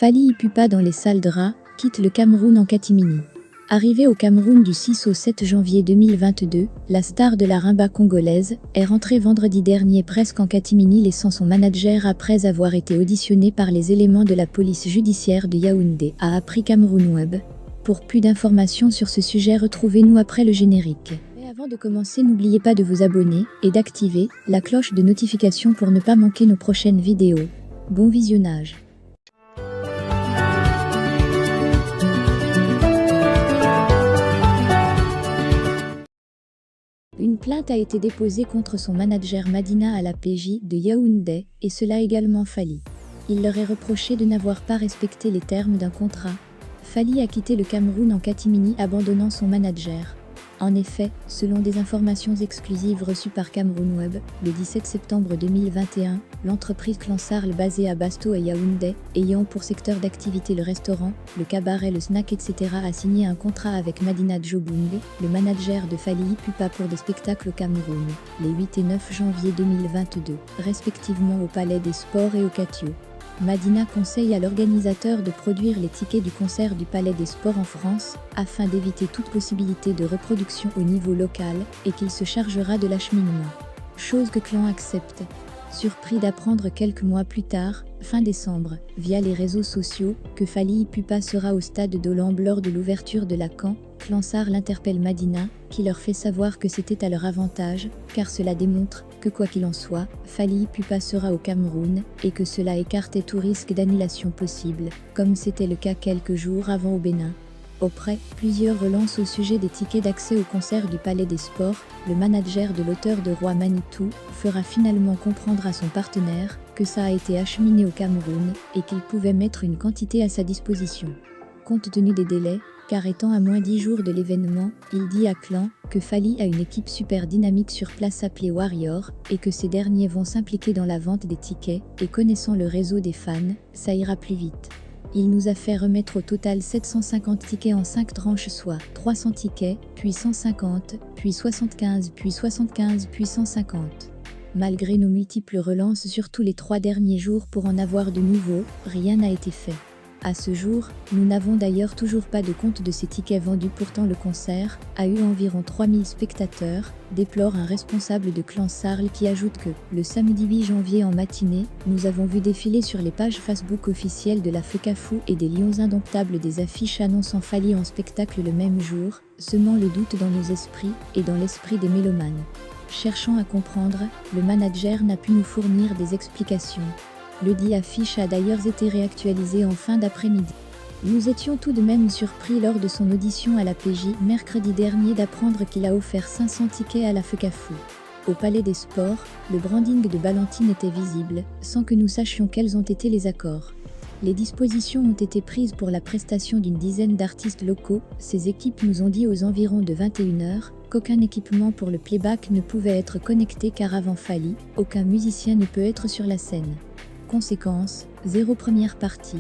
Fally Ipupa dans les sales draps, quitte le Cameroun en catimini. Arrivée au Cameroun du 6 au 7 janvier 2022, la star de la rumba congolaise est rentrée vendredi dernier presque en catimini, laissant son manager après avoir été auditionnée par les éléments de la police judiciaire de Yaoundé, a appris Cameroun Web. Pour plus d'informations sur ce sujet, retrouvez-nous après le générique. Mais avant de commencer, n'oubliez pas de vous abonner et d'activer la cloche de notification pour ne pas manquer nos prochaines vidéos. Bon visionnage. Une plainte a été déposée contre son manager Madina à la PJ de Yaoundé, et cela également Fally. Il leur est reproché de n'avoir pas respecté les termes d'un contrat. Fally a quitté le Cameroun en catimini, abandonnant son manager. En effet, selon des informations exclusives reçues par Cameroun Web, le 17 septembre 2021, l'entreprise Clansarl basée à Basto et Yaoundé, ayant pour secteur d'activité le restaurant, le cabaret, le snack, etc., a signé un contrat avec Madina Djobung, le manager de Fally Ipupa, pour des spectacles au Cameroun, les 8 et 9 janvier 2022, respectivement au Palais des Sports et au Catio. Madina conseille à l'organisateur de produire les tickets du concert du Palais des Sports en France, afin d'éviter toute possibilité de reproduction au niveau local, et qu'il se chargera de l'acheminement. Chose que Clan accepte. Surpris d'apprendre quelques mois plus tard, fin décembre, via les réseaux sociaux, que Fally Ipupa sera au stade d'Olambe lors de l'ouverture de la CAN, Clansarl interpelle Madina, qui leur fait savoir que c'était à leur avantage, car cela démontre que quoi qu'il en soit, Fally Ipupa sera au Cameroun, et que cela écartait tout risque d'annulation possible, comme c'était le cas quelques jours avant au Bénin. Auprès, plusieurs relances au sujet des tickets d'accès au concert du Palais des Sports. Le manager de l'auteur de Roi Manitou fera finalement comprendre à son partenaire que ça a été acheminé au Cameroun et qu'il pouvait mettre une quantité à sa disposition. Compte tenu des délais, car étant à moins 10 jours de l'événement, il dit à Clan que Fally a une équipe super dynamique sur place appelée Warrior, et que ces derniers vont s'impliquer dans la vente des tickets, et connaissant le réseau des fans, ça ira plus vite. Il nous a fait remettre au total 750 tickets en 5 tranches, soit 300 tickets, puis 150, puis 75, puis 75, puis 150. Malgré nos multiples relances sur tous les 3 derniers jours pour en avoir de nouveaux, rien n'a été fait. À ce jour, nous n'avons d'ailleurs toujours pas de compte de ces tickets vendus. Pourtant le concert a eu environ 3000 spectateurs, déplore un responsable de Clansarl, qui ajoute que, le samedi 8 janvier en matinée, nous avons vu défiler sur les pages Facebook officielles de la FECAFOU et des Lions Indomptables des affiches annonçant Fally en spectacle le même jour, semant le doute dans nos esprits et dans l'esprit des mélomanes. Cherchant à comprendre, le manager n'a pu nous fournir des explications. Le dit affiche a d'ailleurs été réactualisé en fin d'après-midi. Nous étions tout de même surpris lors de son audition à la PJ mercredi dernier d'apprendre qu'il a offert 500 tickets à la FECAFOU. Au Palais des Sports, le branding de Ballantine était visible, sans que nous sachions quels ont été les accords. Les dispositions ont été prises pour la prestation d'une dizaine d'artistes locaux. Ces équipes nous ont dit aux environs de 21h qu'aucun équipement pour le playback ne pouvait être connecté, car avant Fally, aucun musicien ne peut être sur la scène. Conséquence, 0 première partie.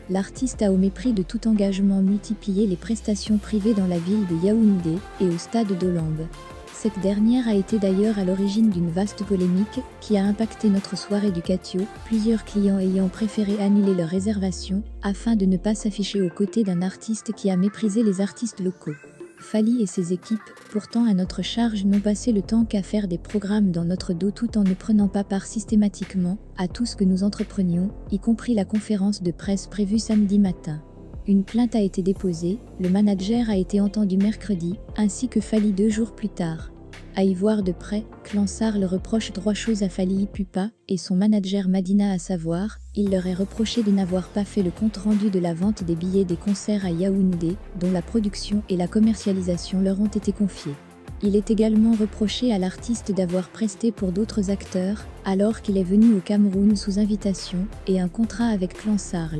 L'artiste a, au mépris de tout engagement, multiplié les prestations privées dans la ville de Yaoundé et au stade d'Olambe. Cette dernière a été d'ailleurs à l'origine d'une vaste polémique qui a impacté notre soirée du Catio, plusieurs clients ayant préféré annuler leur réservation afin de ne pas s'afficher aux côtés d'un artiste qui a méprisé les artistes locaux. Fally et ses équipes, pourtant à notre charge, n'ont passé le temps qu'à faire des programmes dans notre dos, tout en ne prenant pas part systématiquement à tout ce que nous entreprenions, y compris la conférence de presse prévue samedi matin. Une plainte a été déposée, le manager a été entendu mercredi, ainsi que Fally 2 jours plus tard. À y voir de près, Clansarl reproche 3 choses à Fally Ipupa et son manager Madina, à savoir, il leur est reproché de n'avoir pas fait le compte-rendu de la vente des billets des concerts à Yaoundé, dont la production et la commercialisation leur ont été confiées. Il est également reproché à l'artiste d'avoir presté pour d'autres acteurs, alors qu'il est venu au Cameroun sous invitation et un contrat avec Clansarl.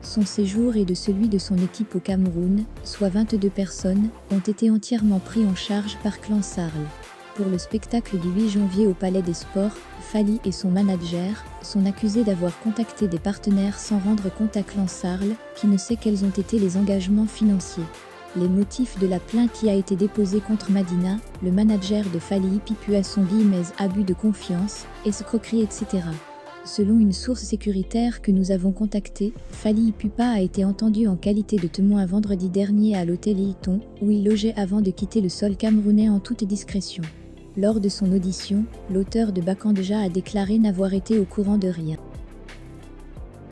Son séjour et de celui de son équipe au Cameroun, soit 22 personnes, ont été entièrement pris en charge par Clansarl. Pour le spectacle du 8 janvier au Palais des Sports, Fally et son manager sont accusés d'avoir contacté des partenaires sans rendre compte à Clansarl, qui ne sait quels ont été les engagements financiers. Les motifs de la plainte qui a été déposée contre Madina, le manager de Fally Ipupa, sont guillemets abus de confiance, escroquerie, etc. Selon une source sécuritaire que nous avons contactée, Fally Ipupa a été entendu en qualité de témoin vendredi dernier à l'hôtel Hilton, où il logeait avant de quitter le sol camerounais en toute discrétion. Lors de son audition, l'auteur de Bakandja a déclaré n'avoir été au courant de rien.